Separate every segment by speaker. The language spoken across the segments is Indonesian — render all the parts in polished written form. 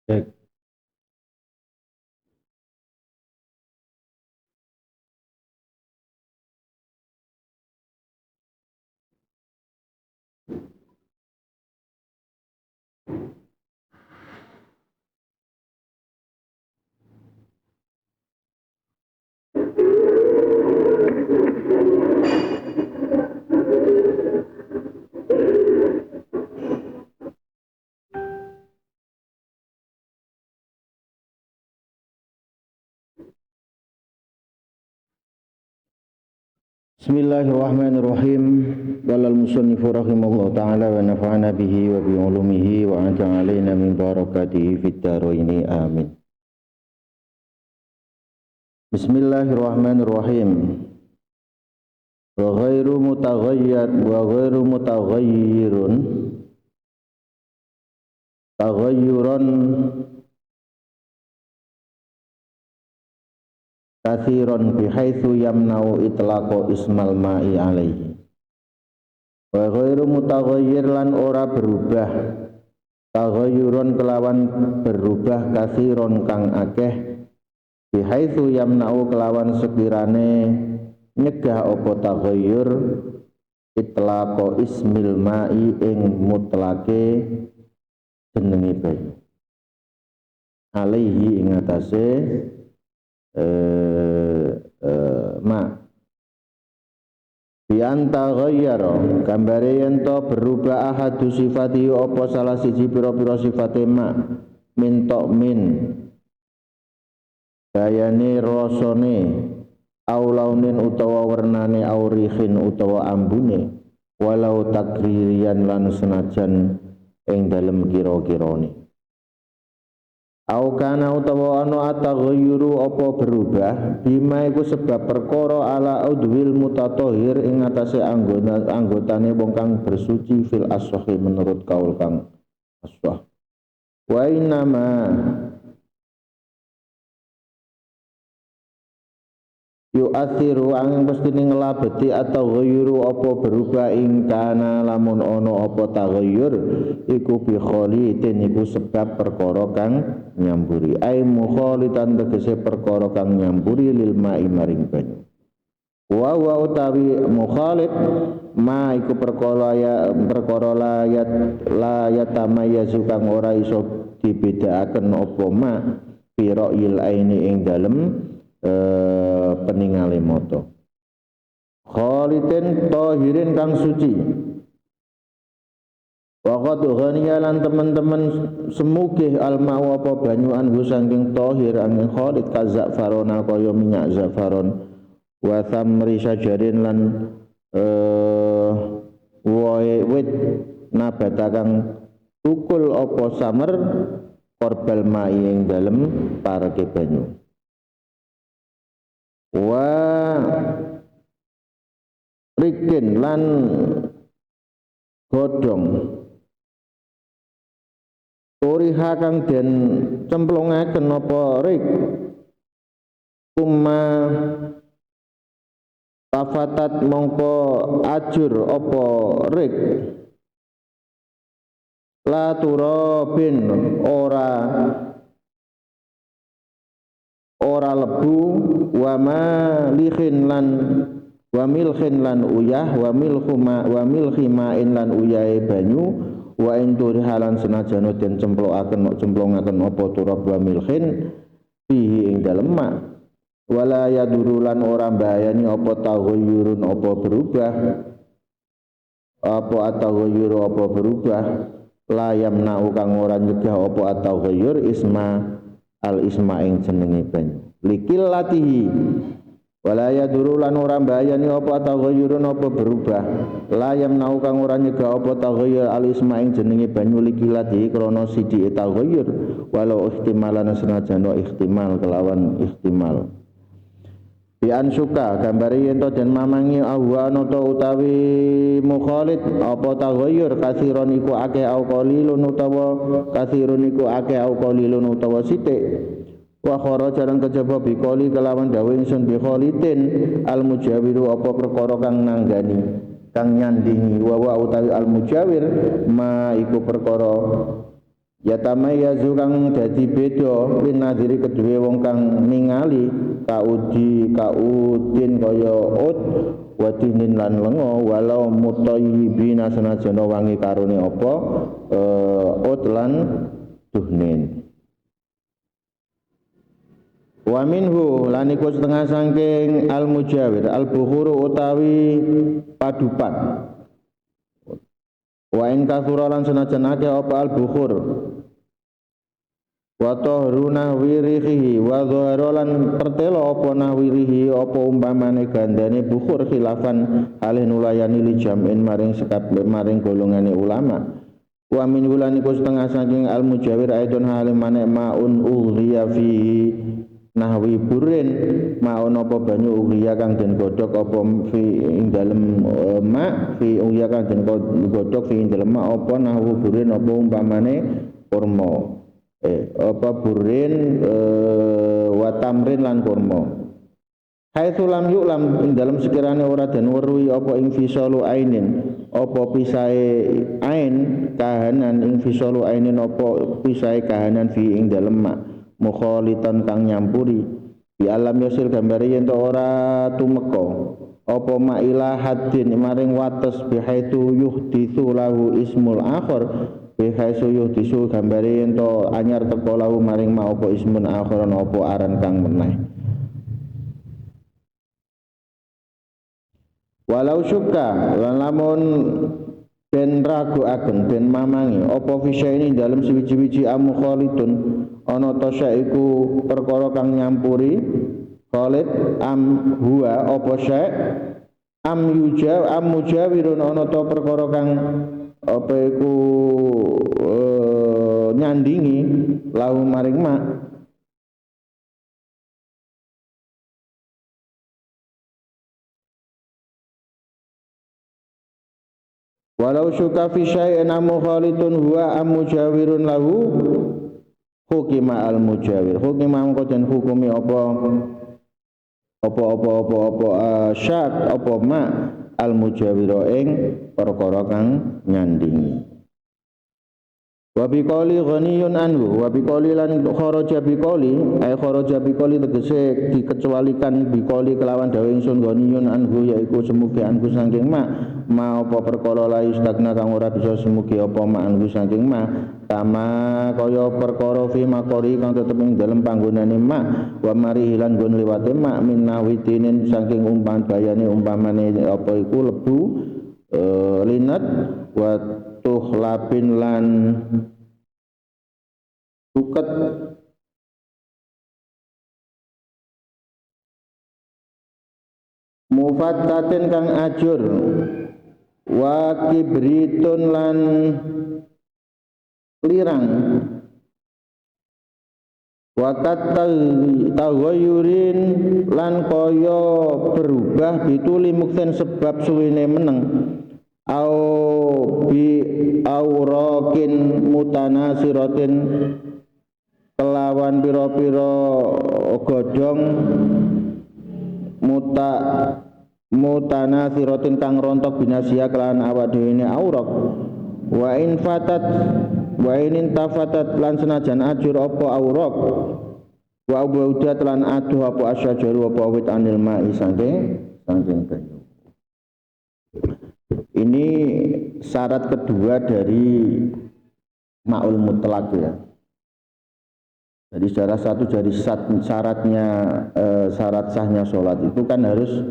Speaker 1: Cek. Bismillahirrahmanirrahim. Qala al-musannifu rahimahullah ta'ala wa nafa'ana bihi wa bi ulumihi wa anta alaina min barakatihi fid dharain amin. Bismillahirrahmanirrahim. Wa ghairu mutaghayyir wa ghairu mutaghayyirun taghayyuran kathiron bihaitsu yamna'u itlaqo ismal ma'i alaihi wa ghairu mutaghayyir lan ora berubah taghayyuron kelawan berubah kathiron kang akeh bihaitsu yamna'u kelawan sekirane nyegah apa taghayyur itlaqo ismil ma'i ing mutlake jenenge banyu alaihi ing atase ma bianta ghayyara gambare yen to berubah ahadu sifati apa salah siji pira-pira sifate ma min min bayane rasane au launin utawa wernane au rihin utawa ambune walau takririan lan senajan ing dalem kira-kirane au kana utawa ana ataghayyuru apa berubah bima iku sebab perkara ala udwil mutatahhir ing atase anggotane wong kang bersuci fil as-sahih menurut kaul kang as-sahih wa inama yu'athiru angin mestine ngelabeti atau ghayyuru apa berubah ing kana lamun ana apa taghayyur iku bi khalitin iku sebab perkara kang nyamburi ai mukhalitan tegese perkara kang nyamburi lil ma'i maring banyu wa utawi mukhalid ma iku perkara layat tamayyazu kang ora iso dibedakaken apa ma pira'il aini ing dalem peningale moto khalitin tahirin kang suci waqad ghaniyalan teman-teman semugih alma apa banyu anhu saking tahir angin khalid kazafaron kaya minyak zafaron wa thamri syajarin lan wae wit nabata kang tukul apa samer korbal mai ing dalem parake banyu wa rikin lan godhong turiha kang den cemplungaken apa rik kuma tafatat mongko ajur apa rik la turabin ora lebu wa milkhin lan uyah wa milkhima lan uyahe banyu wa intur halan senajan den cemplungaken apa turab wa milkhin fihi ing dalem mak wala yadurulan ora mbayani apa taghayyurun apa berubah apa ataghayyur apa berubah la yamna'u kang ora nyegah apa ataghayyur isma al isma ing jenenge banyu likil latihi wala yaduru lan ora mbayani apa taghayyurun apa berubah la yamnau kang ora nyegah apa taghayyur al isma ing jenenge banyu likil latihi krana siji taghayyur walau ihtimalan senajan ihtimal kelawan ihtimal bian suka gambari yen to den mamangi ahwana to utawi mukhalid apa taghayyur kasiron iku akeh au qalilun utawa kasirun iku akeh au qalilun utawa sithik wa kharaja lan kejaba biqoli kelawan dawuh ingsun bi khalitin al mujawiru apa perkara kang nanggani kang nyandingi wa utawi al mujawir ma iku perkara Yatamayyazu kang dadi beda linadiri kedue wong kang ningali kaudin kaya ut wadinin lan lenga walau mutayyibina senajan wangi karone apa ut lan duhnin. Wa minhu lan iku setengah saking al mujawir al bukhuru utawi padupan. Wa in kathura lan senajan akeh apa al bukhur wa tahru nahwirihi wa dhahara lan pertelo apa nahwirihi apa umpamane gandane bukhur khilafan alih nulayani li jam'in maring sekabeh maring golongane ulama. Wa min wulan iku setengah saking al mujawir aidon halim mane maun ughiya fihi nahwi burin maun apa banyu ughiya kang den godhog apa fi ing dalem ma fi ughiya kang den godhog fi ing dalem ma apa nahwu burin apa umpamane kurma apa burin wa tamrin lan kurma. Haitsu lam yu'lam ing dalem sekirane ora den weruhi apa ing fisalu ainin apa pisahe ain kahanan ing fisalu ainin apa pisahe kahanan fi ing dalem mak mukhalitan kang nyampuri bi alam yasil gambare yen ora tumeka apa ma'ilah hadin maring wates bihaitu yuhditsu lahu ismul akhir bihaitu yuhditsu gambare yen anyar teko lahu maring ma apa ismun akhir apa aran kang meneh. Walau syukka lan lamun ben raguaken ben mamangi apa fisya ini dalam sewiji-wiji amukholitun ana ta iku perkara kang nyampuri khalid am huwa apa syai am mujawirun ana ta perkara kang apa iku nyandingi lahu maring mak. Walau syuka fi syai'in amukholitun huwa am mujawirun lahu hukima al mujawir. Hukima mengko den hukumi apa syak apa ma al mujawiro ing perkara kang nyandingi. Wa biqali ghaniyun anhu wa biqali lan kharaja biqali ay kharaja biqali tegese dikecualikan biqali kelawan dawe ingsun ghaniyun anhu yaiku semugi anhu saking ma apa perkara la istagna kang ora bisa semugi apa ma anhu saking ma kama kaya perkara fi maqori kang tetep ing dalem panggonane ma wa mari lan nggon liwate ma min nawitinin saking umpan bayane umpamane apa iku lebu linat wa tukhlapin lan tuket mufattatin kang ajur wa kibritun lan lirang wa taghayyurin lan kaya berubah bituli mukten sebab suwene meneng au bi aurakin mutanasiratin kelawan pira-pira godhong mutanasiratin kang rontok binasia kelawan awak dhewe ne aurak wa in tafatat lan senajan ajur apa aurak wa udat lan aduh apa asyajaru apa wit anil ma'i saking banyu. Ini syarat kedua dari ma'ul mutlak ya. Jadi salah satu dari syaratnya syarat sahnya sholat itu kan harus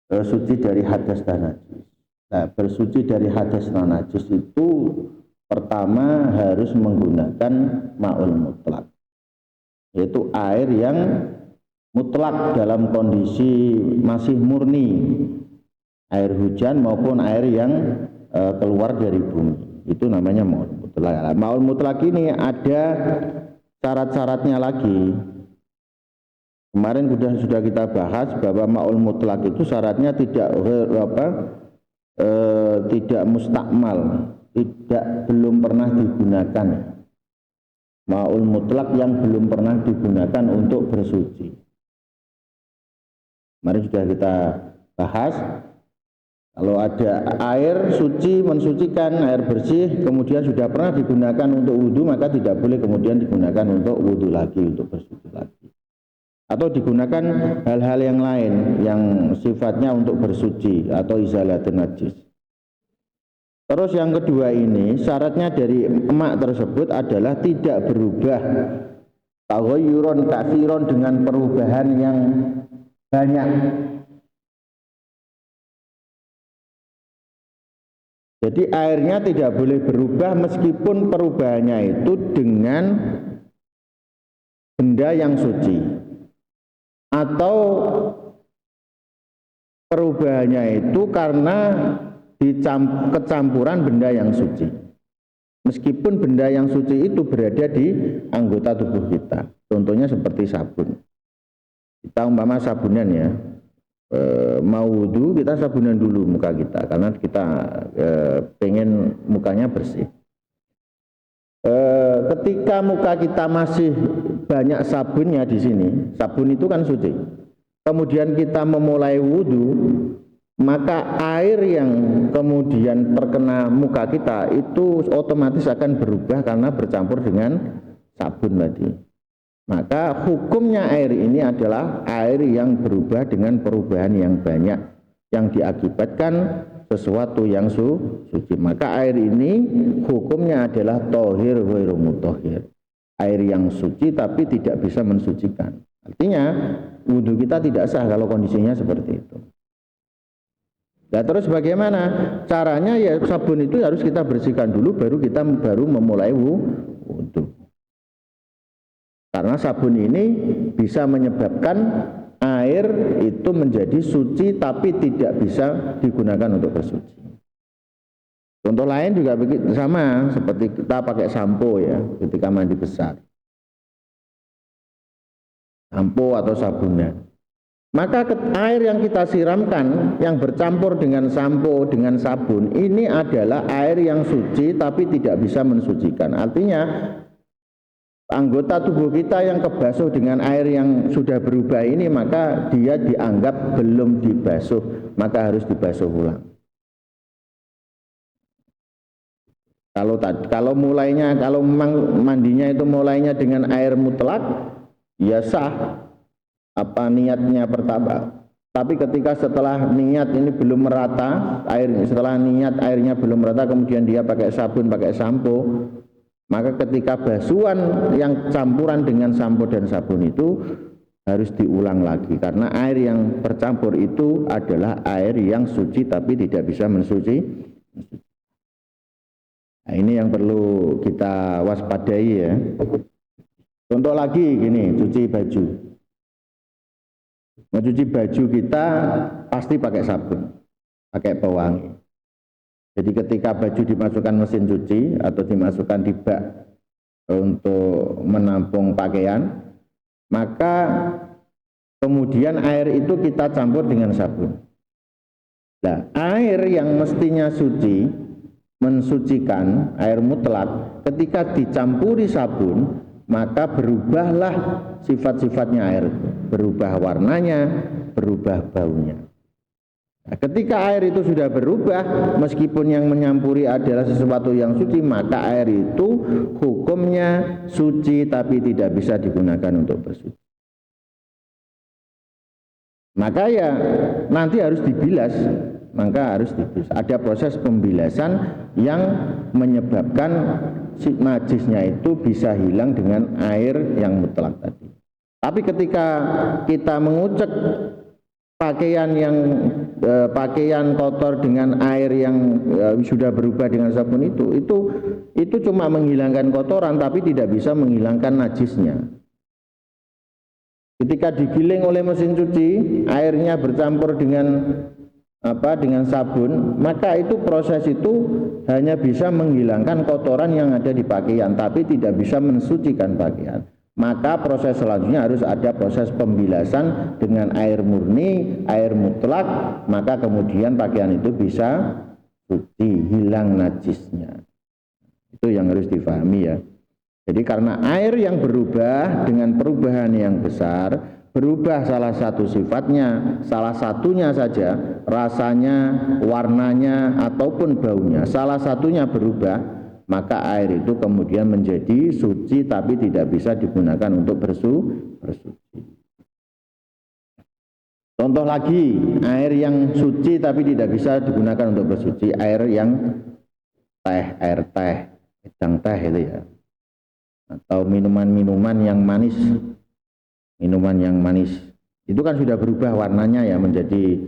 Speaker 1: suci dari hadas dan najis. Nah, bersuci dari hadas dan najis itu pertama harus menggunakan ma'ul mutlak, yaitu air yang mutlak dalam kondisi masih murni. Air hujan maupun air yang keluar dari bumi, itu namanya ma'ul mutlak. Ma'ul mutlak ini ada syarat-syaratnya lagi. Kemarin sudah kita bahas bahwa ma'ul mutlak itu syaratnya tidak tidak mustakmal, belum pernah digunakan. Ma'ul mutlak yang belum pernah digunakan untuk bersuci. Kemarin sudah kita bahas. Kalau ada air suci, mensucikan, air bersih, kemudian sudah pernah digunakan untuk wudhu, maka tidak boleh kemudian digunakan untuk wudhu lagi, untuk bersuci lagi. Atau digunakan hal-hal yang lain yang sifatnya untuk bersuci atau izalatun najis. Terus yang kedua ini, syaratnya dari emak tersebut adalah tidak berubah taghayyuran katsiran, dengan perubahan yang banyak. Jadi airnya tidak boleh berubah meskipun perubahannya itu dengan benda yang suci, atau perubahannya itu karena kecampuran benda yang suci. Meskipun benda yang suci itu berada di anggota tubuh kita. Contohnya seperti sabun. Kita umpama sabunan ya, mau wudhu kita sabunan dulu muka kita karena kita pengen mukanya bersih. Ketika muka kita masih banyak sabunnya di sini, sabun itu kan suci. Kemudian kita memulai wudhu, maka air yang kemudian terkena muka kita itu otomatis akan berubah karena bercampur dengan sabun tadi. Maka hukumnya air ini adalah air yang berubah dengan perubahan yang banyak, yang diakibatkan sesuatu yang suci. Maka air ini hukumnya adalah tohir ghairu mutahhir, air yang suci tapi tidak bisa mensucikan. Artinya wudhu kita tidak sah kalau kondisinya seperti itu. Nah terus bagaimana caranya? Ya sabun itu harus kita bersihkan dulu, baru kita memulai wudhu. Karena sabun ini bisa menyebabkan air itu menjadi suci tapi tidak bisa digunakan untuk bersuci. Contoh lain juga begitu, sama seperti kita pakai sampo ya ketika mandi besar. Sampo atau sabunnya. Maka air yang kita siramkan yang bercampur dengan sampo dengan sabun ini adalah air yang suci tapi tidak bisa mensucikan. Artinya anggota tubuh kita yang kebasuh dengan air yang sudah berubah ini, maka dia dianggap belum dibasuh, maka harus dibasuh ulang. Kalau memang mandinya itu mulainya dengan air mutlak, ya sah apa niatnya pertama. Tapi ketika setelah niat ini belum merata, setelah niat airnya belum merata, kemudian dia pakai sabun, pakai sampo, maka ketika basuhan yang campuran dengan sampo dan sabun itu harus diulang lagi, karena air yang bercampur itu adalah air yang suci tapi tidak bisa mensuci. Nah, ini yang perlu kita waspadai ya. Contoh lagi gini, cuci baju. Mencuci baju kita pasti pakai sabun, pakai pewangi. Jadi ketika baju dimasukkan mesin cuci atau dimasukkan di bak untuk menampung pakaian, maka kemudian air itu kita campur dengan sabun. Nah, air yang mestinya suci, mensucikan, air mutlak, ketika dicampuri sabun, maka berubahlah sifat-sifatnya air, berubah warnanya, berubah baunya. Nah, ketika air itu sudah berubah, meskipun yang menyampuri adalah sesuatu yang suci, maka air itu hukumnya suci tapi tidak bisa digunakan untuk bersuci. Maka ya nanti harus dibilas, ada proses pembilasan yang menyebabkan si najisnya itu bisa hilang dengan air yang mutlak tadi. Tapi ketika kita mengucek pakaian kotor dengan air yang sudah berubah dengan sabun itu cuma menghilangkan kotoran tapi tidak bisa menghilangkan najisnya. Ketika digiling oleh mesin cuci, airnya bercampur dengan sabun, maka itu proses itu hanya bisa menghilangkan kotoran yang ada di pakaian tapi tidak bisa mensucikan pakaian. Maka proses selanjutnya harus ada proses pembilasan dengan air murni, air mutlak, maka kemudian pakaian itu bisa suci, hilang najisnya. Itu yang harus difahami ya. Jadi karena air yang berubah dengan perubahan yang besar, berubah salah satu sifatnya, salah satunya saja, rasanya, warnanya, ataupun baunya, salah satunya berubah, maka air itu kemudian menjadi suci tapi tidak bisa digunakan untuk bersuci. Contoh lagi, air yang suci tapi tidak bisa digunakan untuk bersuci, air teh, wedang teh itu ya, atau minuman-minuman yang manis, itu kan sudah berubah warnanya ya menjadi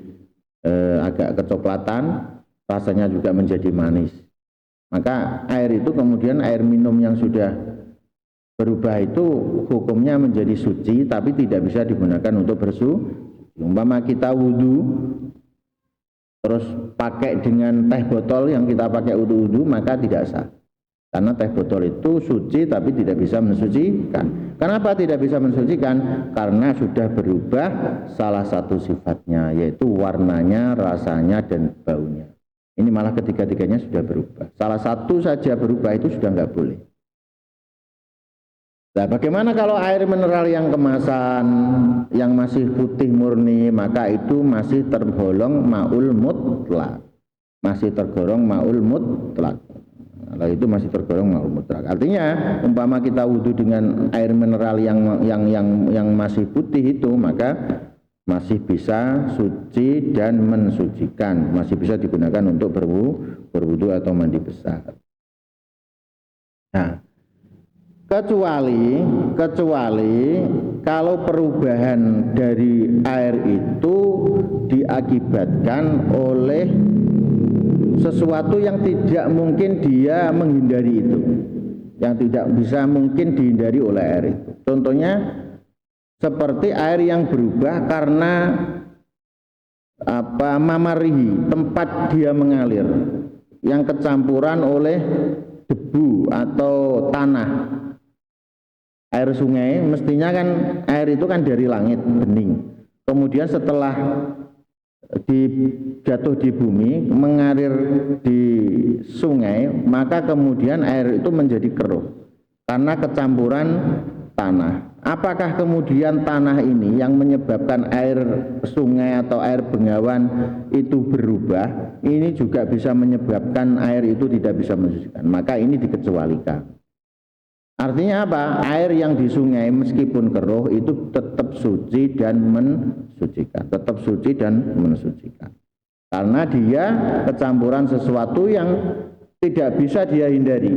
Speaker 1: agak kecoklatan, rasanya juga menjadi manis. Maka air itu kemudian air minum yang sudah berubah itu hukumnya menjadi suci tapi tidak bisa digunakan untuk bersuci. Umpama kita wudhu terus pakai dengan teh botol yang kita pakai wudhu, maka tidak sah. Karena teh botol itu suci tapi tidak bisa mensucikan. Kenapa tidak bisa mensucikan? Karena sudah berubah salah satu sifatnya, yaitu warnanya, rasanya, dan baunya. Ini malah ketiga-tiganya sudah berubah. Salah satu saja berubah itu sudah nggak boleh. Nah, bagaimana kalau air mineral yang kemasan yang masih putih murni, maka itu masih tergolong ma'ul mutlak. Masih tergolong ma'ul mutlak. Kalau itu masih tergolong ma'ul mutlak. Artinya, umpama kita wudhu dengan air mineral yang masih putih itu, maka masih bisa suci dan mensucikan, masih bisa digunakan untuk berwudhu atau mandi besar. Nah, kecuali kalau perubahan dari air itu diakibatkan oleh sesuatu yang tidak mungkin dia menghindari itu, yang tidak bisa mungkin dihindari oleh air itu. Contohnya seperti air yang berubah karena mamarihi, tempat dia mengalir, yang kecampuran oleh debu atau tanah. Air sungai mestinya kan air itu kan dari langit bening, kemudian setelah jatuh di bumi mengalir di sungai, maka kemudian air itu menjadi keruh karena kecampuran tanah. Apakah kemudian tanah ini yang menyebabkan air sungai atau air bengawan itu berubah? Ini juga bisa menyebabkan air itu tidak bisa mensucikan, maka ini dikecualikan. Artinya apa? Air yang di sungai meskipun keruh itu tetap suci dan mensucikan, tetap suci dan mensucikan. Karena dia kecampuran sesuatu yang tidak bisa dia hindari.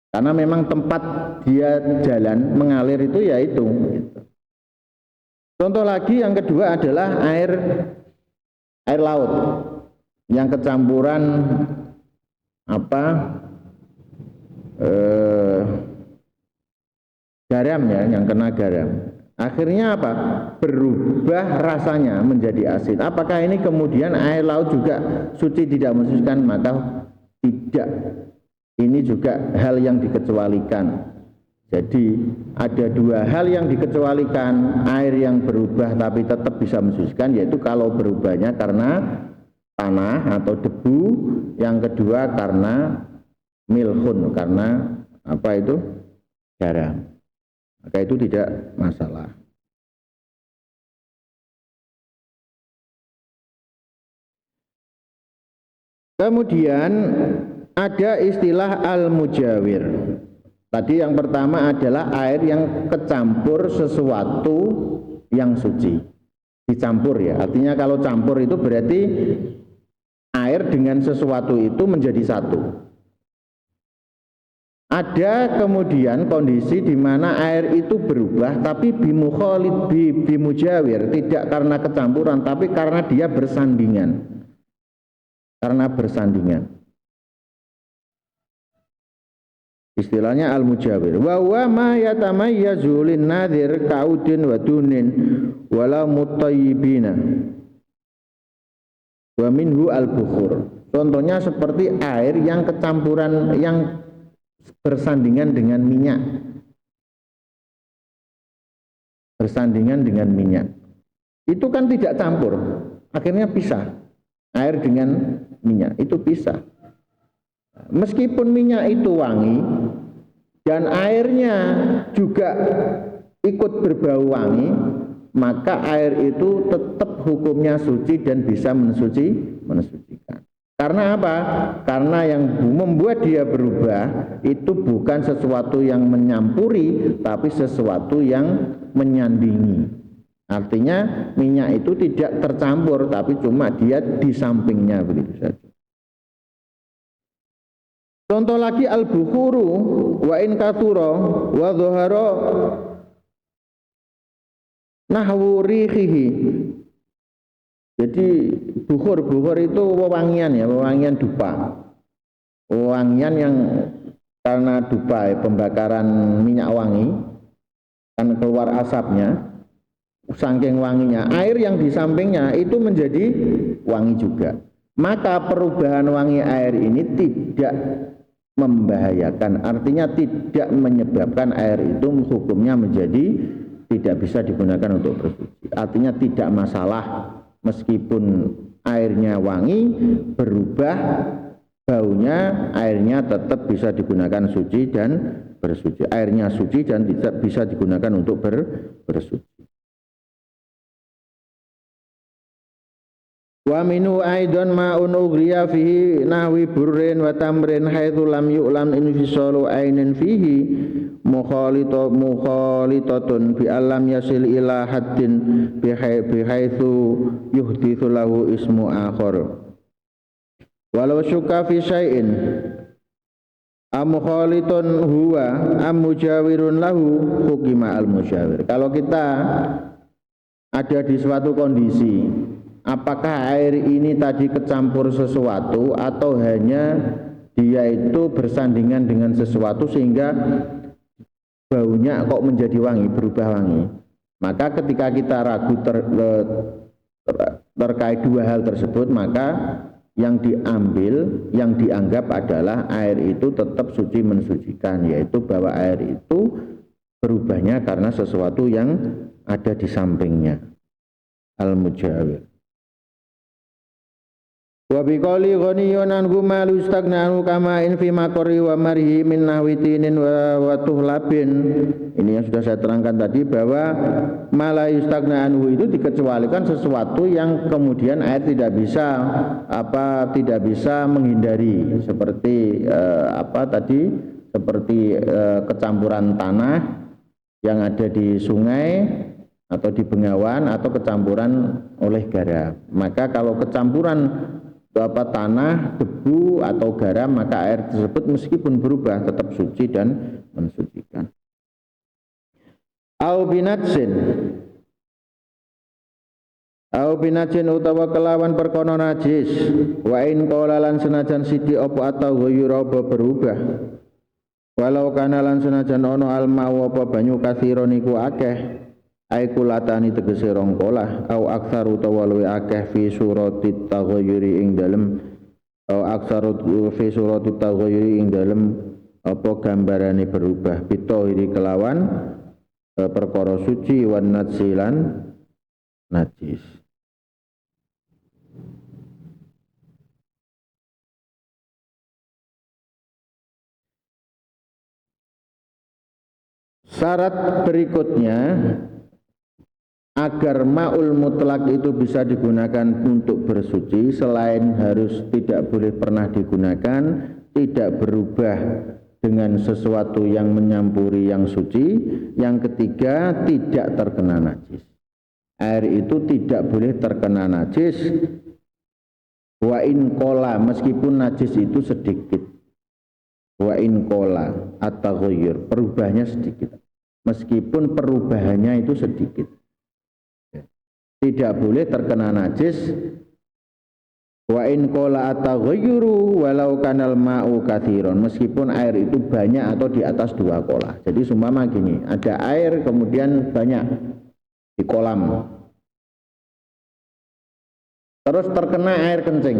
Speaker 1: Karena memang tempat dia jalan mengalir itu ya itu. Contoh lagi yang kedua adalah air laut yang kecampuran garam ya, yang kena garam. Akhirnya apa? Berubah rasanya menjadi asin. Apakah ini kemudian air laut juga suci tidak mensucikan? Maka tidak. Ini juga hal yang dikecualikan. Jadi ada dua hal yang dikecualikan, air yang berubah tapi tetap bisa mensucikan, yaitu kalau berubahnya karena tanah atau debu, yang kedua karena milhun, karena garam. Maka itu tidak masalah. Kemudian ada istilah al-mujawir. Tadi yang pertama adalah air yang kecampur sesuatu yang suci. Dicampur ya. Artinya kalau campur itu berarti air dengan sesuatu itu menjadi satu. Ada kemudian kondisi di mana air itu berubah tapi bimujawir, tidak karena kecampuran tapi karena dia bersandingan. Karena bersandingan. Istilahnya al-mujawir. Wa huwa ma yatamayyazu lin-nadhir kaudin wa dunin wala mutayyibina. Wa minhu al-bukhur. Contohnya seperti air yang kecampuran, yang bersandingan dengan minyak. Bersandingan dengan minyak. Itu kan tidak campur, akhirnya pisah. Air dengan minyak itu pisah. Meskipun minyak itu wangi dan airnya juga ikut berbau wangi, maka air itu tetap hukumnya suci dan bisa mensucikan. Karena apa? Karena yang membuat dia berubah itu bukan sesuatu yang menyampuri, tapi sesuatu yang menyandingi. Artinya minyak itu tidak tercampur, tapi cuma dia di sampingnya begitu saja. Contoh lagi al-bukhuru wa in kathura wa dhahara nahwu rihihi. Jadi bukhur itu wewangian ya, wewangian dupa. Wewangian yang karena dupa ya, pembakaran minyak wangi kan keluar asapnya, saking wanginya, air yang di sampingnya itu menjadi wangi juga. Maka perubahan wangi air ini tidak membahayakan, artinya tidak menyebabkan air itu hukumnya menjadi tidak bisa digunakan untuk bersuci. Artinya tidak masalah meskipun airnya wangi, berubah baunya, airnya tetap bisa digunakan suci dan bersuci. Airnya suci dan tidak bisa digunakan untuk bersuci. Wa minu aidan ma'un ugriya fihi nahwi burrin wa tamrin haitsu lam yu'lam infisalu ainin fihi mukhalitatun bi alam yasil ila haddin bi haitsu yuhditsu lahu ismu akhar walau syukka fi syai'in am khalitun huwa am mujawirun lahu hukima al mujawir. Kalau kita ada di suatu kondisi, apakah air ini tadi kecampur sesuatu atau hanya dia itu bersandingan dengan sesuatu sehingga baunya kok menjadi wangi, berubah wangi. Maka ketika kita ragu terkait dua hal tersebut, maka yang diambil, yang dianggap adalah air itu tetap suci mensucikan, yaitu bahwa air itu berubahnya karena sesuatu yang ada di sampingnya. Al-mujawir. Wa biqali ghaniyun anhu ma lustagna'u kama in fi maqri wa marhi min nahwitinin wa tuhlabin. Ini yang sudah saya terangkan tadi, bahwa ma lustagna'u itu dikecualikan sesuatu yang kemudian air tidak bisa menghindari, seperti kecampuran tanah yang ada di sungai atau di bengawan atau kecampuran oleh garam. Maka kalau kecampuran tanah, debu atau garam, maka air tersebut meskipun berubah tetap suci dan mensucikan. Au binatsin utawa kelawan perkara najis, wa in qala lan senajan sithik apa atau ghayra berubah, walau kana lan senajan ana alma apa banyu katsiron iku akeh, ai kulatani tegese rong kolah, au aksar utawa luwih akeh fi surati taghayyuri ing dalem, au aksar fi surati taghayyuri ing dalem apa gambarane berubah, bitohiri kelawan perkara suci wan natsilan najis. Syarat berikutnya agar ma'ul mutlak itu bisa digunakan untuk bersuci, selain harus tidak boleh pernah digunakan, tidak berubah dengan sesuatu yang menyampuri yang suci, yang ketiga tidak terkena najis. Air itu tidak boleh terkena najis, wa in kola, meskipun najis itu sedikit, wa in kola at-taghayyur, perubahannya sedikit, meskipun perubahannya itu sedikit. Tidak boleh terkena najis. Wa in qala ataghayyuru walau kanal ma'u katsiron, meskipun air itu banyak atau di atas 2 kolah. Jadi seumpama gini, ada air kemudian banyak di kolam, terus terkena air kencing,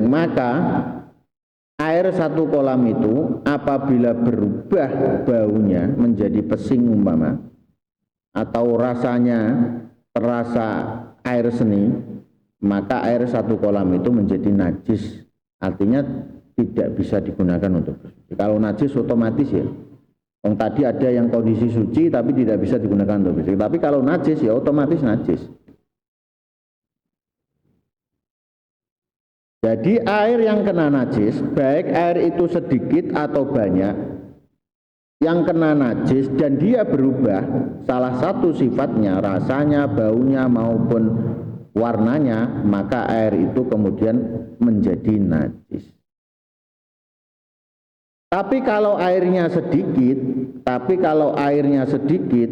Speaker 1: maka air 1 kolam itu apabila berubah baunya menjadi pesing umpama, atau rasanya terasa air seni, maka air 1 kolam itu menjadi najis, artinya tidak bisa digunakan untuk bersuci. Kalau najis otomatis ya Wong tadi ada yang kondisi suci tapi tidak bisa digunakan untuk bersih. Tapi kalau najis ya otomatis najis. Jadi air yang kena najis, baik air itu sedikit atau banyak, yang kena najis dan dia berubah salah satu sifatnya, rasanya, baunya maupun warnanya, maka air itu kemudian menjadi najis. Tapi kalau airnya sedikit,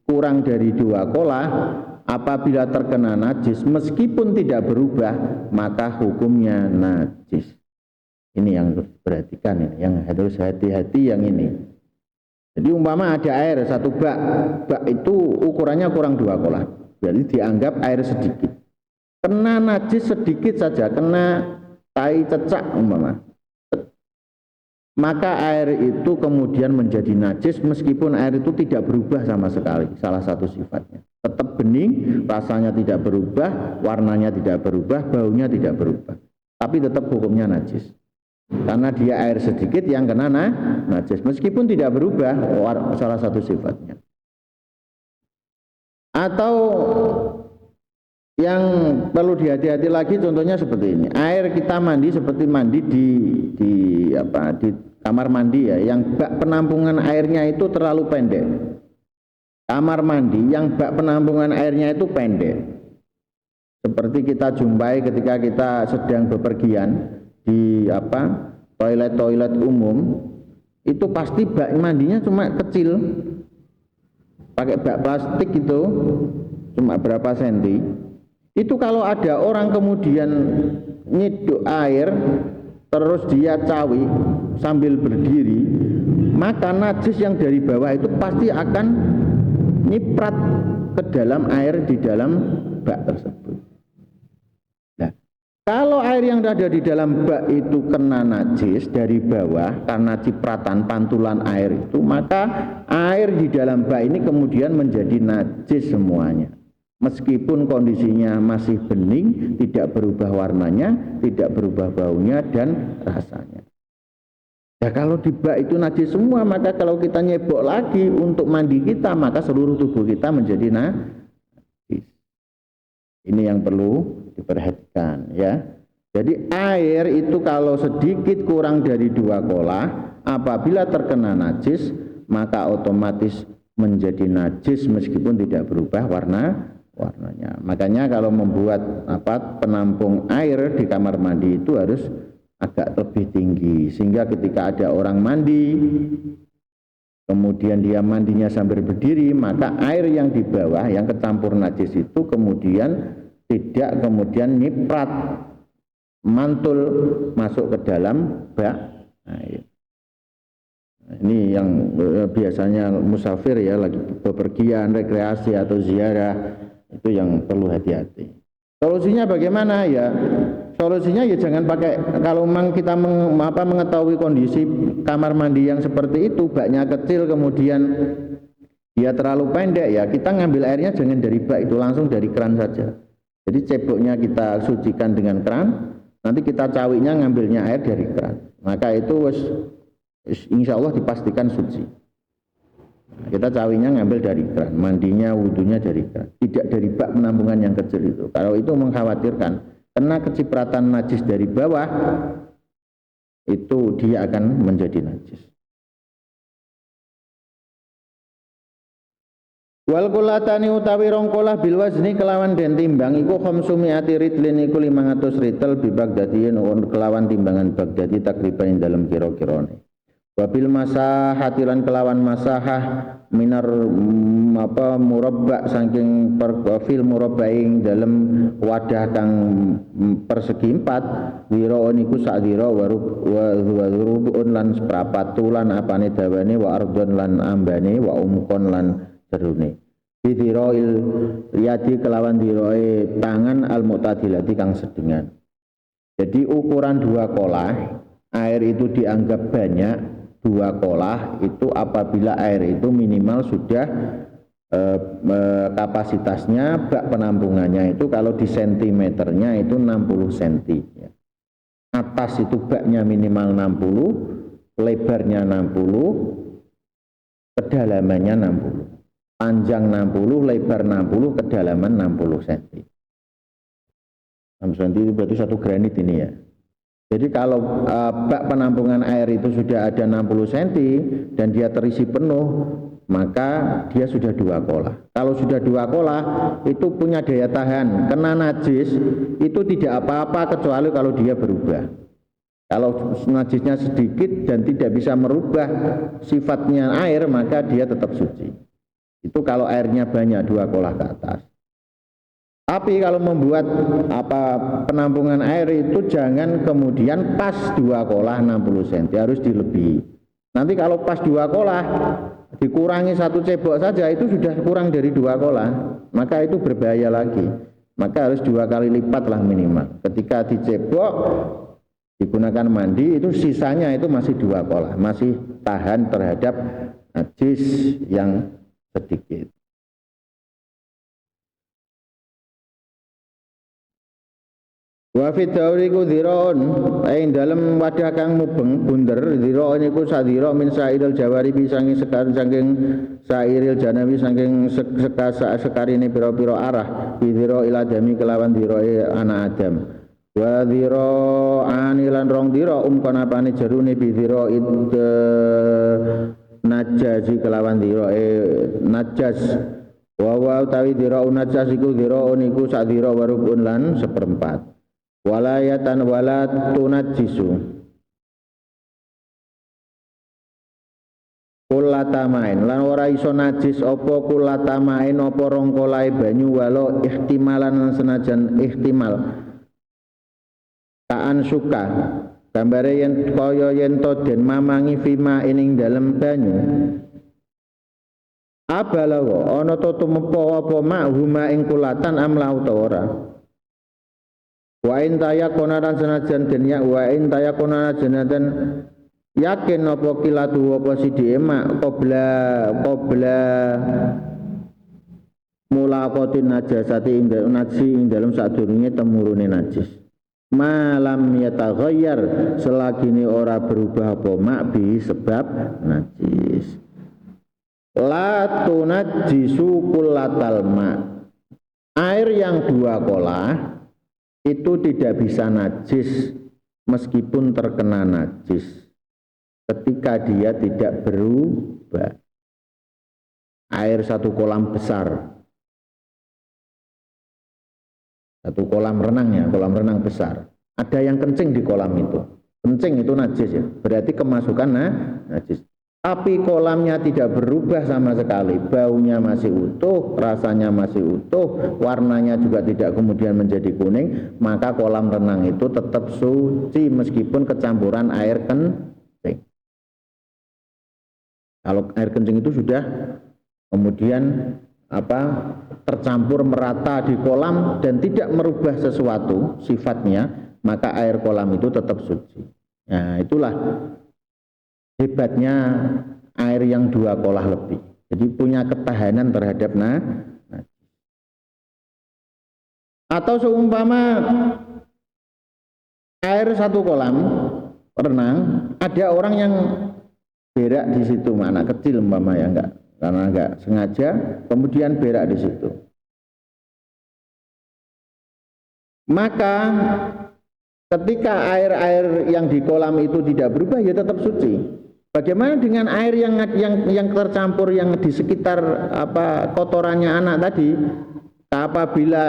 Speaker 1: kurang dari 2 kolah, apabila terkena najis, meskipun tidak berubah, maka hukumnya najis. Ini yang harus diperhatikan, yang harus hati-hati yang ini. Jadi umpama ada air 1 bak, bak itu ukurannya kurang 2 kolah, berarti dianggap air sedikit. Kena najis sedikit saja, kena tai cecak umpama, maka air itu kemudian menjadi najis meskipun air itu tidak berubah sama sekali, salah satu sifatnya. Tetap bening, rasanya tidak berubah, warnanya tidak berubah, baunya tidak berubah. Tapi tetap hukumnya najis. Karena dia air sedikit yang kena najis, meskipun tidak berubah salah satu sifatnya. Atau yang perlu dihati-hati lagi contohnya seperti ini. Air kita mandi seperti mandi di kamar mandi ya, yang bak penampungan airnya itu terlalu pendek. Kamar mandi yang bak penampungan airnya itu pendek. Seperti kita jumpai ketika kita sedang bepergian di toilet-toilet umum, itu pasti bak mandinya cuma kecil. Pakai bak plastik itu cuma berapa senti. Itu kalau ada orang kemudian nyiduk air terus dia cawi sambil berdiri, maka najis yang dari bawah itu pasti akan nyiprat ke dalam air di dalam bak tersebut. Nah, kalau air yang ada di dalam bak itu kena najis dari bawah karena cipratan pantulan air itu, maka air di dalam bak ini kemudian menjadi najis semuanya. Meskipun kondisinya masih bening, tidak berubah warnanya, tidak berubah baunya dan rasanya. Ya kalau di bak itu najis semua, maka kalau kita nyebok lagi untuk mandi kita, maka seluruh tubuh kita menjadi najis. Ini yang perlu diperhatikan ya. Jadi air itu kalau sedikit kurang dari 2 kolah, apabila terkena najis, maka otomatis menjadi najis meskipun tidak berubah warnanya. Makanya kalau membuat penampung air di kamar mandi itu harus agak lebih tinggi, sehingga ketika ada orang mandi kemudian dia mandinya sambil berdiri, maka air yang di bawah yang kecampur najis itu kemudian tidak kemudian nyiprat mantul masuk ke dalam bak air. Ini yang biasanya musafir ya, lagi bepergian, rekreasi atau ziarah, itu yang perlu hati-hati. Solusinya bagaimana ya? Solusinya ya jangan pakai, kalau memang kita mengetahui kondisi kamar mandi yang seperti itu, baknya kecil kemudian dia terlalu pendek, ya kita ngambil airnya jangan dari bak itu, langsung dari keran saja. Jadi ceboknya kita sucikan dengan keran, nanti kita cawinya ngambilnya air dari keran. Maka itu insya Allah dipastikan suci. Kita cawinya ngambil dari keran, mandinya, wudhunya dari keran, tidak dari bak penampungan yang kecil itu. Kalau itu mengkhawatirkan, karena kecipratan najis dari bawah, itu dia akan menjadi najis. Wal kulatani utawi rongkolah bil wazni kelawan den timbang iku khamsumiati ritlin iku 500 ritel bi Baghdadiyin kelawan timbangan Baghdadi takriban dalam kira-kirane. Wabil masahatilan kelawan masahah minar murabba saking fil murabbaing dalam wadah kang persegi 4 wiro niku sak dira wa rubun lan seprapat tulan apane dawane wa ardon lan ambane wa umkon lan jerune bidirail riyadi kelawan diroe tangan al mu'tadilati kang sedengan. Jadi ukuran 2 kolah air itu dianggap banyak. 2 kolah itu apabila air itu minimal sudah kapasitasnya bak penampungannya itu kalau di sentimeternya itu 60 cm ya. Atas itu baknya minimal 60, lebarnya 60, kedalamannya 60. Panjang 60, lebar 60, kedalaman 60 cm. 6 cm itu berarti satu granit ini ya. Jadi kalau bak penampungan air itu sudah ada 60 cm dan dia terisi penuh, maka dia sudah 2 kolah. Kalau sudah 2 kolah, itu punya daya tahan. Kena najis, itu tidak apa-apa kecuali kalau dia berubah. Kalau najisnya sedikit dan tidak bisa merubah sifatnya air, maka dia tetap suci. Itu kalau airnya banyak 2 kolah ke atas. Tapi kalau membuat penampungan air itu jangan kemudian pas 2 kolah 60 cm, harus dilebihi. Nanti kalau pas 2 kolah dikurangi 1 cebok saja itu sudah kurang dari 2 kolah, maka itu berbahaya lagi. Maka harus 2 kali lipat lah minimal. Ketika dicebok digunakan mandi itu sisanya itu masih 2 kolah, masih tahan terhadap najis yang sedikit. Wa fi dauriku dhiraun ing dalem wadah kang mubeng bunder dhiraun iku sadhira min sairil jawari saking sairil janawi saking sekarine pira-pira arah bidhira ila dami kelawan dhirae anak Adam wa dhira anilan rong dhira kanapane jerune bidhira najasi kelawan dhirae najas wa utawi dhira najas iku dhira niku sadhira warubun lan seperempat walayatan wala tunajisu kulatamain lan ora iso najis apa kulatamain apa rongkolai banyu walau ihtimalan senajan ihtimal kaan suka gambare yen kaya yen to den mamangi fima ing dalem banyu abalawa ana to tumepa apa mak huma ing kulatan amla utawa ora. Wa in tayakonaran senajan den ya wa in tayakonaran senajan yakin apa kilatu apa sidi emak qabla mulaqatin najasati ing dalem sadurunge temurune najis malam yataghayyar selagine ora berubah apa mak bi sebab najis la tunajjisu kullatal ma air yang 2 kolah itu tidak bisa najis meskipun terkena najis ketika dia tidak berubah. Air 1 kolam besar, 1 kolam renang ya, kolam renang besar, ada yang kencing di kolam itu, kencing itu najis ya, berarti kemasukan najis. Tapi kolamnya tidak berubah sama sekali, baunya masih utuh, rasanya masih utuh, warnanya juga tidak kemudian menjadi kuning, maka kolam renang itu tetap suci meskipun kecampuran air kencing. Kalau air kencing itu sudah kemudian tercampur merata di kolam dan tidak merubah sesuatu sifatnya, maka air kolam itu tetap suci. Nah, itulah hebatnya air yang 2 kolah lebih. Jadi punya ketahanan terhadap atau seumpama air 1 kolam renang, ada orang yang berak di situ, anak kecil umpama ya enggak, karena enggak sengaja kemudian berak di situ. Maka ketika air-air yang di kolam itu tidak berubah ya tetap suci. Bagaimana dengan air yang tercampur yang di sekitar kotorannya anak tadi? Apabila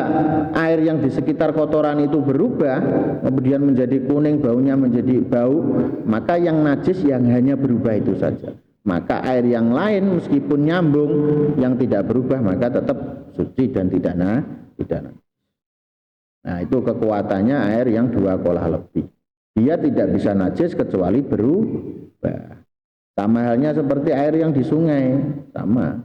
Speaker 1: air yang di sekitar kotoran itu berubah, kemudian menjadi kuning, baunya menjadi bau, maka yang najis yang hanya berubah itu saja. Maka air yang lain meskipun nyambung, yang tidak berubah maka tetap suci dan tidak najis. Nah, itu kekuatannya air yang 2 kolah lebih. Dia tidak bisa najis kecuali berubah. Sama halnya seperti air yang di sungai, sama.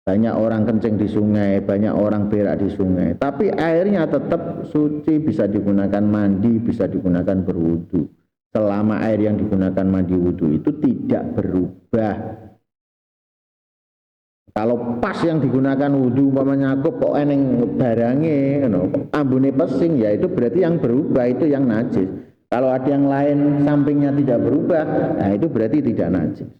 Speaker 1: Banyak orang kencing di sungai, banyak orang berak di sungai, tapi airnya tetap suci, bisa digunakan mandi, bisa digunakan berwudu. Selama air yang digunakan mandi wudu itu tidak berubah. Kalau pas yang digunakan wudu umpamanya kok eneng barange, ambune pesing, ya itu berarti yang berubah itu yang najis. Kalau ada yang lain sampingnya tidak berubah, nah itu berarti tidak najis.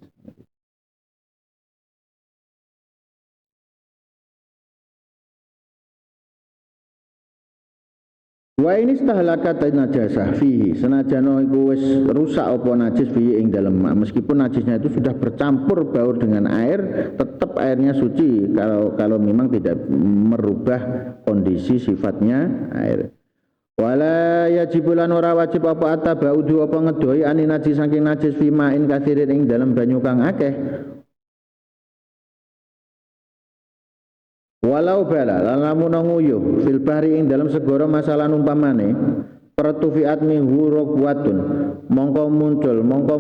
Speaker 1: Wa ini stahlakat najasah fihi, senajan iku wis rusak apa najis fihi ing dalem mak, meskipun najisnya itu sudah bercampur baur dengan air, tetap airnya suci kalau memang tidak merubah kondisi sifatnya air. Wala yajibulan ora wajib apa atabaudu apa ngedoi ani najis saking najis fi ma'in kathirin ing dalem banyu kang akeh. Walau bala lan lamun nguyuh fil bahri ing dalam segara masalah umpamane pertufiat minggu rokwatun mongko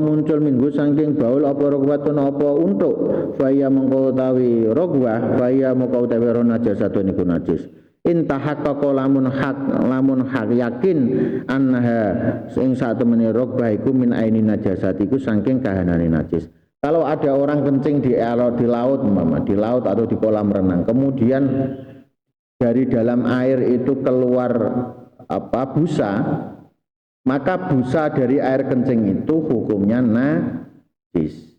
Speaker 1: muncul minggu saking baul apa rokwatun apa untuk faya mongko utawi rokwah faya mongko utawi najasatun iku najis intahaqqa lamun hak yakin annaha sing satemene rokwah iku min aini najasat iku saking kahanane najis. Kalau ada orang kencing di laut, di laut atau di kolam renang, kemudian dari dalam air itu keluar busa, maka busa dari air kencing itu hukumnya najis.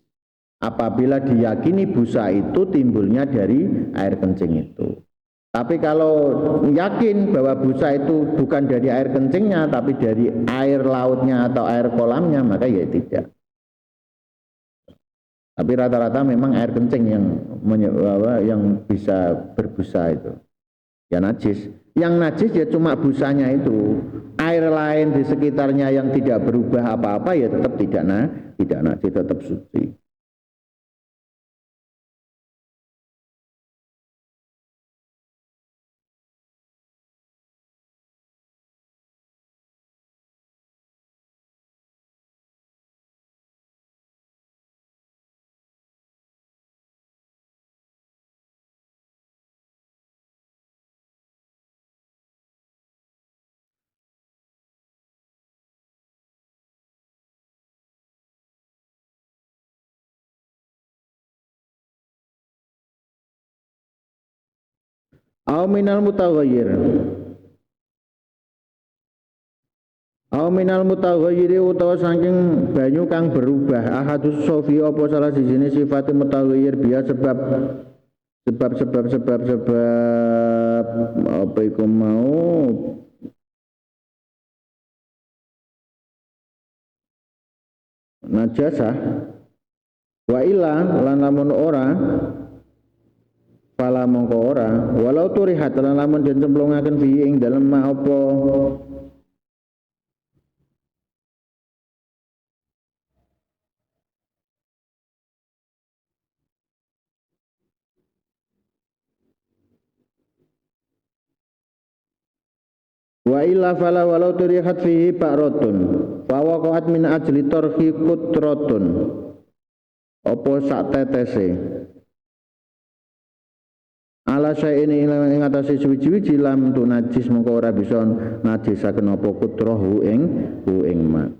Speaker 1: Apabila diyakini busa itu timbulnya dari air kencing itu. Tapi kalau yakin bahwa busa itu bukan dari air kencingnya, tapi dari air lautnya atau air kolamnya, maka ya tidak. Tapi rata-rata memang air kencing yang bisa berbusa itu ya najis. Yang najis ya cuma busanya itu. Air lain di sekitarnya yang tidak berubah apa-apa ya tetap tidak najis, tetap suci. Au minal mutaghayyir. Au minal mutaghayyiri utawa saking banyu kang berubah. Ahadus sofi apa salah sijine sifate mutaghayyir biya sebab apa iku mau najasah wa illa lan lamun ora pala mongko ora walau turihat lan lamun den cemplungaken fi ing dalem ma apa wa illa fala walau turihat fihi ba'rotun fa waqa'at min ajli tarhi kutratun apa sak tetese ala saene ing atase suwi-suwi lam tu najis mengko ora bisa najisaken apa kutrahu ing ma.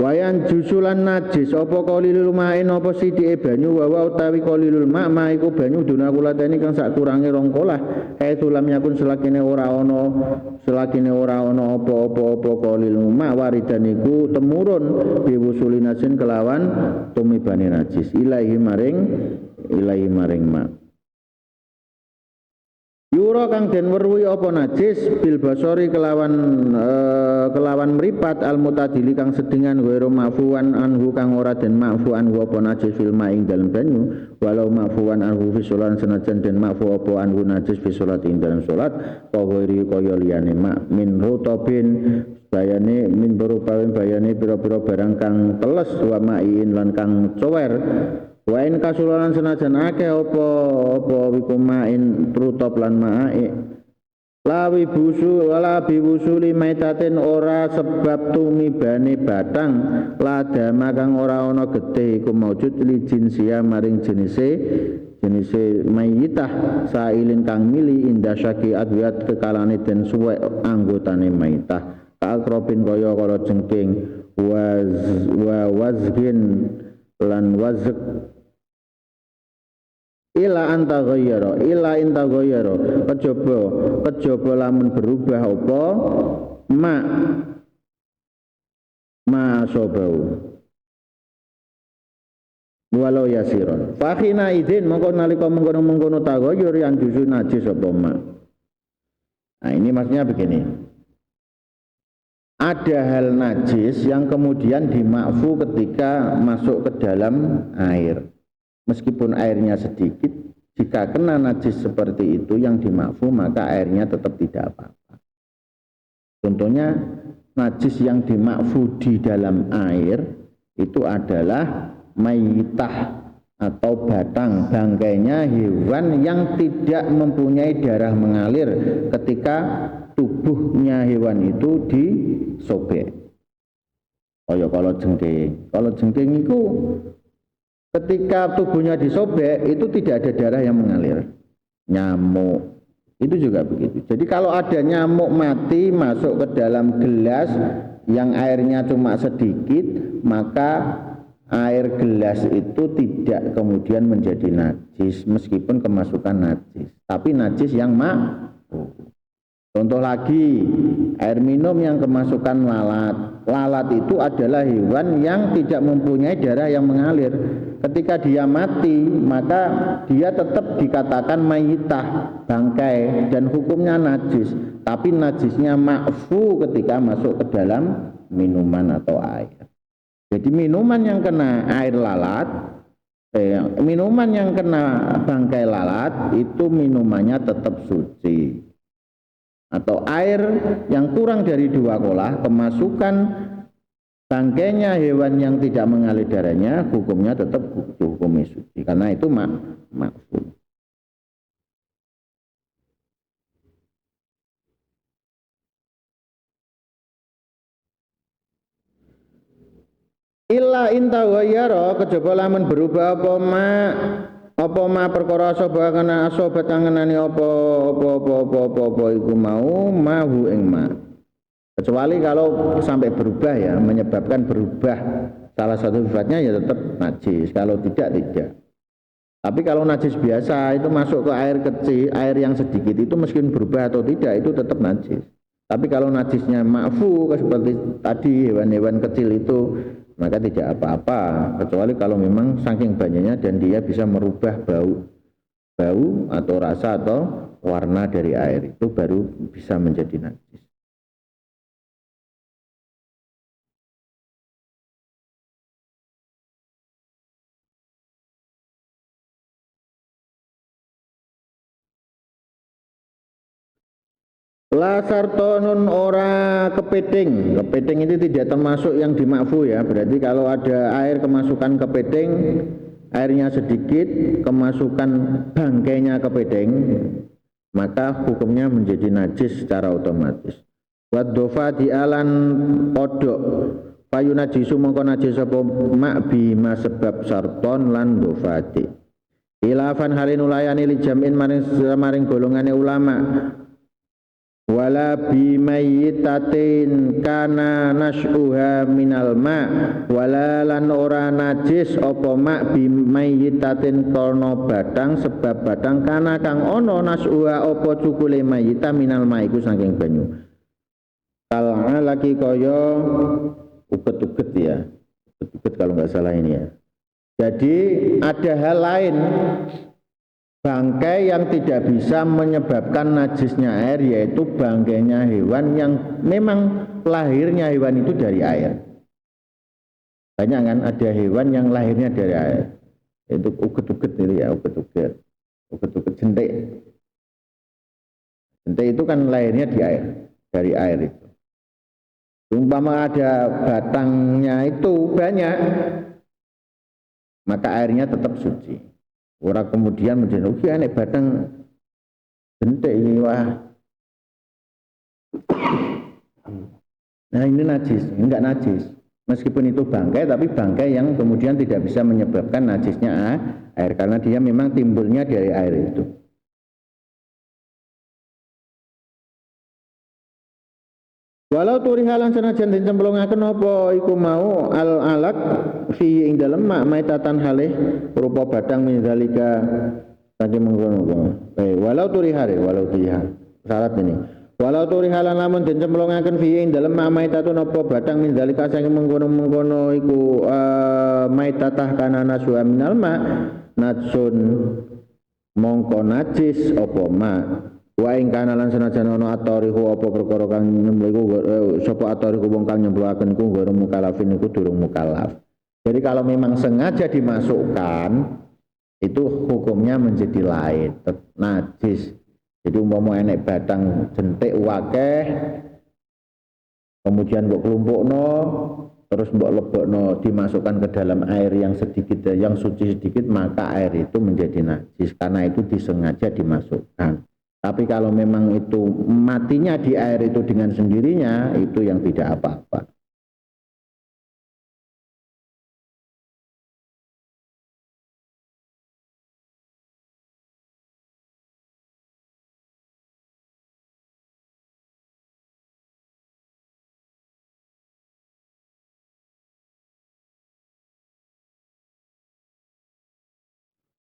Speaker 1: Wayan jusulan najis apa qalilul ma'in apa sithike banyu wa utawi qalilul ma' iku banyu duna kulateni kang sak kurange rong kolah tulam yakun selakine ora ana apa-apa qalilul ma' waridan iku temurun biwusulinasin kelawan tumibane najis ilahi maring ma. Yura kang den weruhi apa najis bil basori kelawan mripat al mutadili kang sedengan ghairu mafuan anhu kang ora den mafu anhu apa najis fil ing dalem banyu walau mafuan anhu fi sholat senajan den mafu apa anhu najis fi sholat ing dalem salat kaya kaya liyane mak min rutobin bayane min berupa bayane pira-pira barang kang teles wa ma'in lan kang cower. Wa in kasulanan senajan akeh apa wikumain prutop lan ma'e lawi busu wala biwusuli maitatin ora sebab tumibane batang ladama kang ora ana getih iku maujud li jinsia maring jenise mayitah sailin kang mili indah syaki adwiat kekalane den suwek anggotane mayitah kaakrobin kaya jengking wazgin lan wazg ila anta ghayyara kejaba lamun berubah apa ma sobau walau yasiron fakhina idin mongko nalika mengkono taghayyur yang juzu najis apa ma Nah ini maksudnya begini, ada hal najis yang kemudian dimakfu ketika masuk ke dalam air, meskipun airnya sedikit, jika kena najis seperti itu yang dimakfu maka airnya tetap tidak apa-apa. Contohnya najis yang dimakfu di dalam air itu adalah mayitah atau batang bangkainya hewan yang tidak mempunyai darah mengalir ketika tubuhnya hewan itu disobek. Kalau jengking itu ketika tubuhnya disobek itu tidak ada darah yang mengalir. Nyamuk itu juga begitu. Jadi kalau ada nyamuk mati masuk ke dalam gelas yang airnya cuma sedikit, maka air gelas itu tidak kemudian menjadi najis meskipun kemasukan najis, tapi najis yang makruh. Contoh lagi, air minum yang kemasukan lalat. Lalat itu adalah hewan yang tidak mempunyai darah yang mengalir. Ketika dia mati, maka dia tetap dikatakan mayitah, bangkai, dan hukumnya najis. Tapi najisnya makfu ketika masuk ke dalam minuman atau air. Jadi minuman yang kena air lalat, minuman yang kena bangkai lalat, itu minumannya tetap suci. Atau air yang kurang dari 2 kolah kemasukan bangkainya hewan yang tidak mengalir darahnya, hukumnya tetap hukum suci karena itu makfu. Illa inta wayaro kejaba lamun berubah apa ma perkara sobat kena sobat tanganane apa iku mau mahu ing ma. Kecuali kalau sampai berubah ya, menyebabkan berubah salah satu sifatnya ya tetap najis, kalau tidak. Tapi kalau najis biasa itu masuk ke air kecil, air yang sedikit itu meskipun berubah atau tidak itu tetap najis. Tapi kalau najisnya makfu seperti tadi hewan-hewan kecil itu, maka tidak apa-apa, kecuali kalau memang saking banyaknya dan dia bisa merubah bau atau rasa atau warna dari air, itu baru bisa menjadi najis. La sartonun ora kepiting. Kepiting itu tidak termasuk yang dimakfu ya. Berarti kalau ada air kemasukan kepiting, airnya sedikit, kemasukan bangkainya kepiting, maka hukumnya menjadi najis secara otomatis. Waddofa dialan podok, payu najisu mongko najis apa mak bima sebab sarton lan dofati. Ilafan halin ulayani li jam'in maring golongane ulama. Wala bimayyitatin kana nas'uha minal ma wala lan ora najis apa mak bimayyitatin karena batang sebab batang kana kang ono nas'uha apa cukule mayyita minal ma iku saking banyu kal'a lagi kaya uget-uget ya, uget-uget kalau nggak salah ini ya. Jadi ada hal lain bangkai yang tidak bisa menyebabkan najisnya air, yaitu bangkainya hewan yang memang lahirnya hewan itu dari air. Banyak kan ada hewan yang lahirnya dari air, itu uget-uget itu ya, uget-uget jentik. Jentik itu kan lahirnya di air, dari air itu. Umpama ada batangnya itu banyak, maka airnya tetap suci. Orang kemudian menjadi nek batang bentuk ini wah. Nah ini najis, enggak najis. Meskipun itu bangkai, tapi bangkai yang kemudian tidak bisa menyebabkan najisnya air karena dia memang timbulnya dari air itu. Walau turihalan senajan den cemplungaken apa iku mau al-alak fi ing dalem mak maitatan halih rupa badang min zalika saking mengkono. Walau turihare, walau turihar. Syarat ini. Walau turihalan lamun den cemplungaken fi ing dalem mak maitatun apa badang min zalika saking mengkono iku maitatah kana nasu minal ma najsun mongko najis apa ma Wa ing kana lan senajan ana atarihu apa perkara kang nyempliku sapa atarihu wong kang nyemplakaken iku guru mukallafin iku durung mukallaf. Jadi kalau memang sengaja dimasukkan itu hukumnya menjadi lain, najis. Jadi umpama enek batang jentik wakeh kemudian mbok klumpukno terus mbok lebokno dimasukkan ke dalam air yang sedikit yang suci sedikit maka air itu menjadi najis karena itu disengaja dimasukkan. Tapi kalau memang itu matinya di air itu dengan sendirinya, itu yang tidak apa-apa.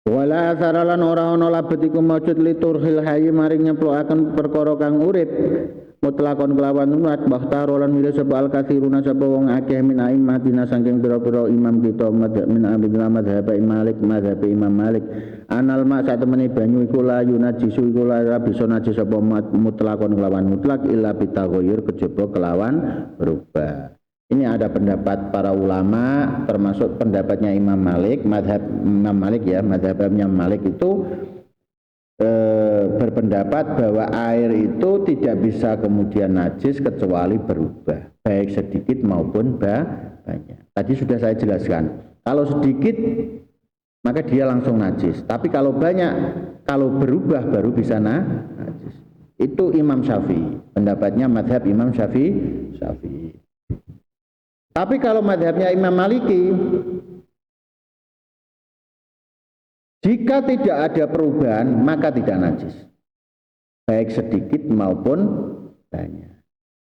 Speaker 1: Wala asaralan ora ana labet iku maujud liturhil hayy maring nyeplokaken perkara kang urip mutlakon kelawan mutlak bahtar lan milih sapa al katsiruna sapa wong akeh min aimmatina saking pira-pira imam kita min abdul madzhab Imam Malik anal ma sak temene banyu iku la yunajisu iku la bisa najis sapa mutlakon kelawan mutlak illa bitaghayyur kejaba kelawan berubah. Ini ada pendapat para ulama termasuk pendapatnya Imam Malik, madhab Imam Malik ya, madhabnya Malik itu berpendapat bahwa air itu tidak bisa kemudian najis kecuali berubah, baik sedikit maupun banyak. Tadi sudah saya jelaskan, kalau sedikit maka dia langsung najis, tapi kalau banyak, kalau berubah baru bisa najis. Itu Imam Syafi'i, pendapatnya madhab Imam Syafi'i. Tapi kalau madhabnya Imam Maliki, jika tidak ada perubahan maka tidak najis, baik sedikit maupun banyak.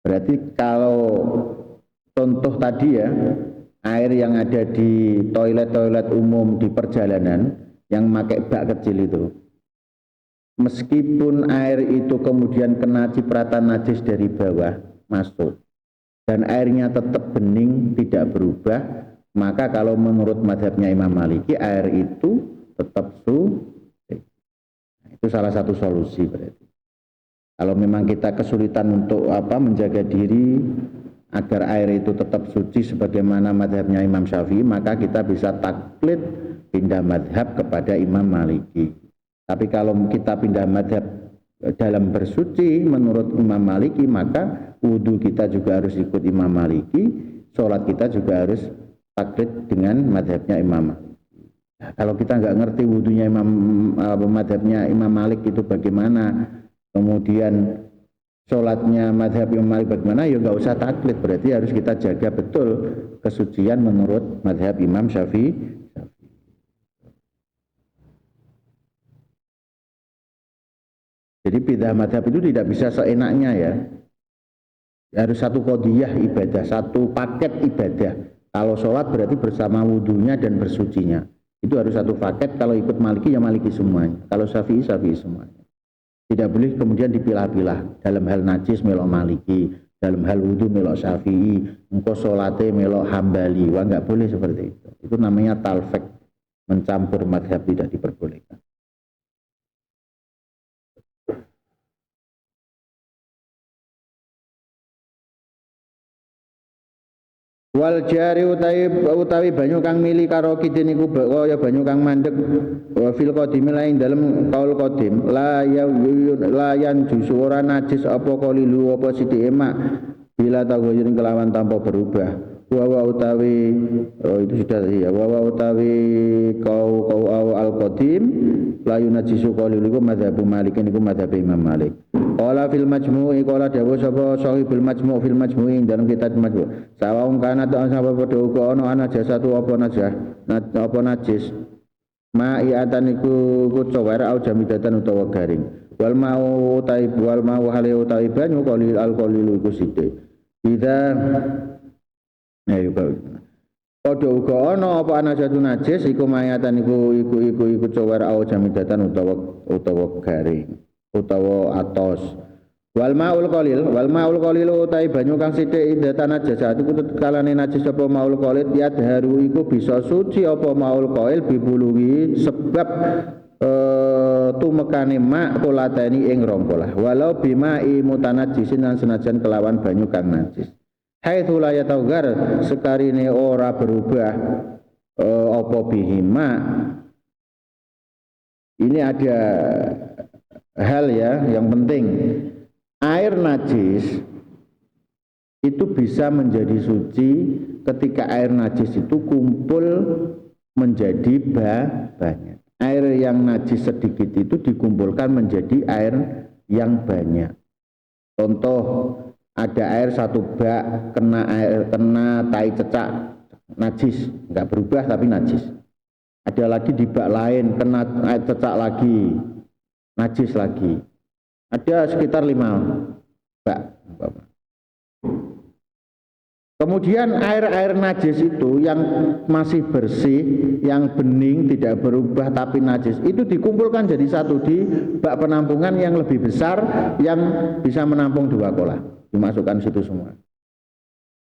Speaker 1: Berarti kalau contoh tadi ya, air yang ada di toilet-toilet umum di perjalanan yang pakai bak kecil itu, meskipun air itu kemudian kena cipratan najis dari bawah masuk dan airnya tetap bening tidak berubah, maka kalau menurut mazhabnya Imam Maliki air itu tetap suci. Itu salah satu solusi berarti. Kalau memang kita kesulitan untuk menjaga diri agar air itu tetap suci sebagaimana mazhabnya Imam Syafi'i, maka kita bisa taklid pindah mazhab kepada Imam Maliki. Tapi kalau kita pindah mazhab dalam bersuci menurut Imam Maliki, maka wudhu kita juga harus ikut Imam Maliki, sholat kita juga harus taklid dengan madhabnya Imam Maliki. Nah, kalau kita nggak ngerti wudhunya madhabnya Imam Malik itu bagaimana, kemudian sholatnya madhab Imam Malik bagaimana, ya nggak usah taklid. Berarti harus kita jaga betul kesucian menurut madhab Imam Syafi'i. Jadi pindah madhab itu tidak bisa seenaknya ya. Harus satu qodiyah ibadah, satu paket ibadah. Kalau sholat berarti bersama wudhunya dan bersucinya. Itu harus satu paket. Kalau ikut Maliki ya Maliki semuanya. Kalau Syafi'i, Syafi'i semuanya. Tidak boleh kemudian dipilah-pilah. Dalam hal najis melok Maliki, dalam hal wudhu melok Syafi'i, engkau sholatnya melok Hambali. Wah, nggak boleh seperti itu. Itu namanya talfek, mencampur madhab, tidak diperbolehkan. Wal jari utawi banyu kang mili karo kidin iku kaya banyu kang mandeg fil qadim lain dalam kaul qadim la yan jusu ora najis apa qalilu apa sithik emak bila taghayyur kelawan tanpa berubah wa utawi itu sudah ya wa utawi kau al qadim la yunajisu qalilu iku mazhab Malik niku mazhab Imam Malik. Qala fil majmu'i qala dawu sapa sahibul majmu' fil majmu'i dalam kitab majmu' sawang kana ta sapa padha uga ana jasatu apa najis ma'iatan iku kucawar au jamidatan utawa garing wal mau hale utawi banyu qalil alqalilu iku sithik ida ayo padha uga ana apa najatu najis iku ma'iatan iku cawar au jamidatan utawa garing utawa atos wal maul qalil utai banyu kang sithik indatan najasat iku kalane najis apa maul qalil yadharu iku bisa suci apa maul qalil bibuluhi sebab tumekane mak kulateni ing rong kolah walau bimai mutanajisin lan senajan kelawan banyu kang najis haitsu la yataugar sekarine ora berubah apa bihima. Ini ada hal ya yang penting, air najis itu bisa menjadi suci ketika air najis itu kumpul menjadi banyak. Air yang najis sedikit itu dikumpulkan menjadi air yang banyak. Contoh, ada air satu bak kena tai cecak najis, nggak berubah tapi najis. Ada lagi di bak lain kena air cecak lagi, najis lagi. Ada sekitar 5 bak. Kemudian air-air najis itu yang masih bersih, yang bening, tidak berubah tapi najis, itu dikumpulkan jadi satu di bak penampungan yang lebih besar yang bisa menampung 2 kolah, dimasukkan situ semua.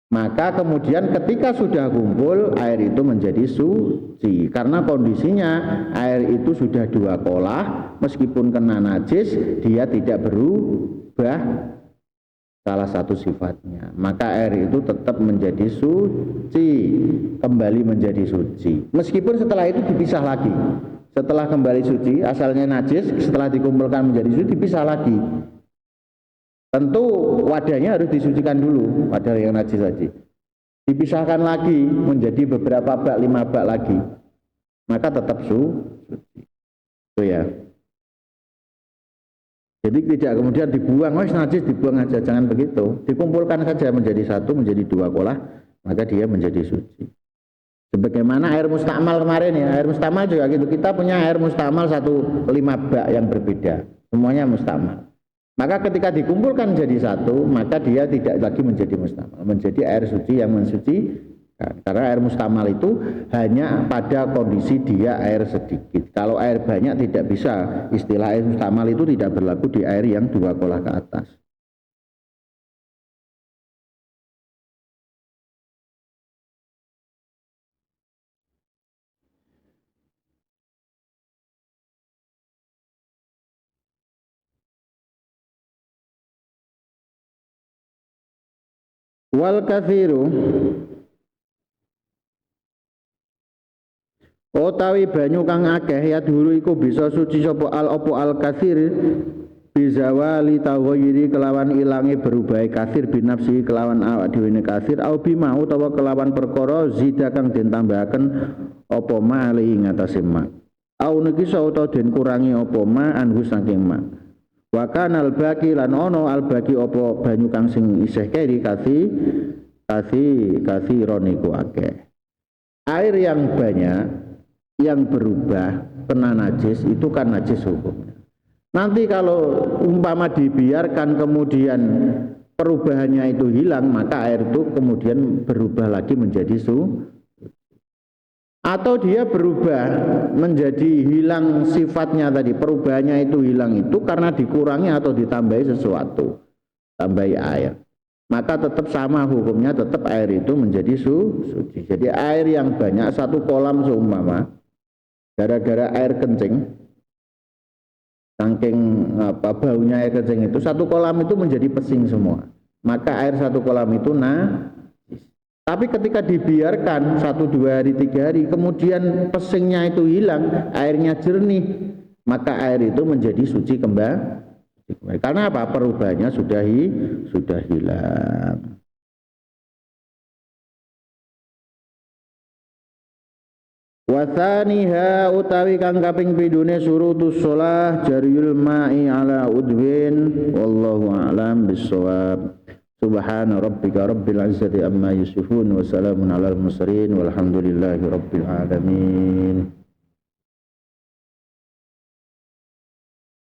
Speaker 1: Maka kemudian ketika sudah kumpul, air itu menjadi suci. Karena kondisinya air itu sudah 2 kolah, meskipun kena najis, dia tidak berubah salah satu sifatnya, maka air itu tetap menjadi suci, kembali menjadi suci. Meskipun setelah itu dipisah lagi, setelah kembali suci, asalnya najis, setelah dikumpulkan menjadi suci, dipisah lagi. Tentu wadahnya harus disucikan dulu, wadah yang najis tadi. Dipisahkan lagi menjadi beberapa bak, 5 bak lagi, maka tetap suci. Itu ya. Jadi tidak kemudian dibuang, najis dibuang aja, jangan begitu. Dikumpulkan saja menjadi satu, menjadi 2 kolah, maka dia menjadi suci. Sebagaimana air mustakmal kemarin ya, air mustakmal juga gitu. Kita punya air mustakmal 5 bak yang berbeda, semuanya mustakmal. Maka ketika dikumpulkan menjadi satu, maka dia tidak lagi menjadi mustakmal, menjadi air suci yang mensucikan. Karena air mustamal itu hanya pada kondisi dia air sedikit. Kalau air banyak tidak bisa. Istilah air mustamal itu tidak berlaku di air yang 2 kolah ke atas. Wal kathiru utawi banyu kang akeh ya dulu iku bisa suci sapa al kathir bizawali taghayyiri kelawan ilange berubah kathir binafsi kelawan awak dhewe ne kathir au bima utawa kelawan perkara zida kang den tambahaken apa ma ali ing atase ma au nekisa utawa den kurangi apa ma anhu saking ma wa kanal baqi lan ono al baqi apa banyu kang sing isih keri roniku akeh. Air yang banyak yang berubah kena najis itu kan najis hukumnya. Nanti kalau umpama dibiarkan kemudian perubahannya itu hilang, maka air itu kemudian berubah lagi menjadi suci. Atau dia berubah menjadi hilang sifatnya tadi, perubahannya itu hilang itu karena dikurangi atau ditambahi sesuatu, tambahi air. Maka tetap sama hukumnya, tetap air itu menjadi suci. Jadi air yang banyak 1 kolam seumpama gara-gara air kencing, saking baunya air kencing itu 1 kolam itu menjadi pesing semua. Maka air 1 kolam itu tapi ketika dibiarkan 1, 2 hari, 3 hari, kemudian pesingnya itu hilang, airnya jernih, maka air itu menjadi suci kembali. Karena apa? Perubahannya sudah hilang. Wathaniha utawi kang kaping pindune surutus shalah jariyul ma'i ala udwin wallahu a'lam bissawab. Subhana rabbika rabbil izzati amma yasifun wa salamun alal mursalin walhamdulillahi rabbil alamin.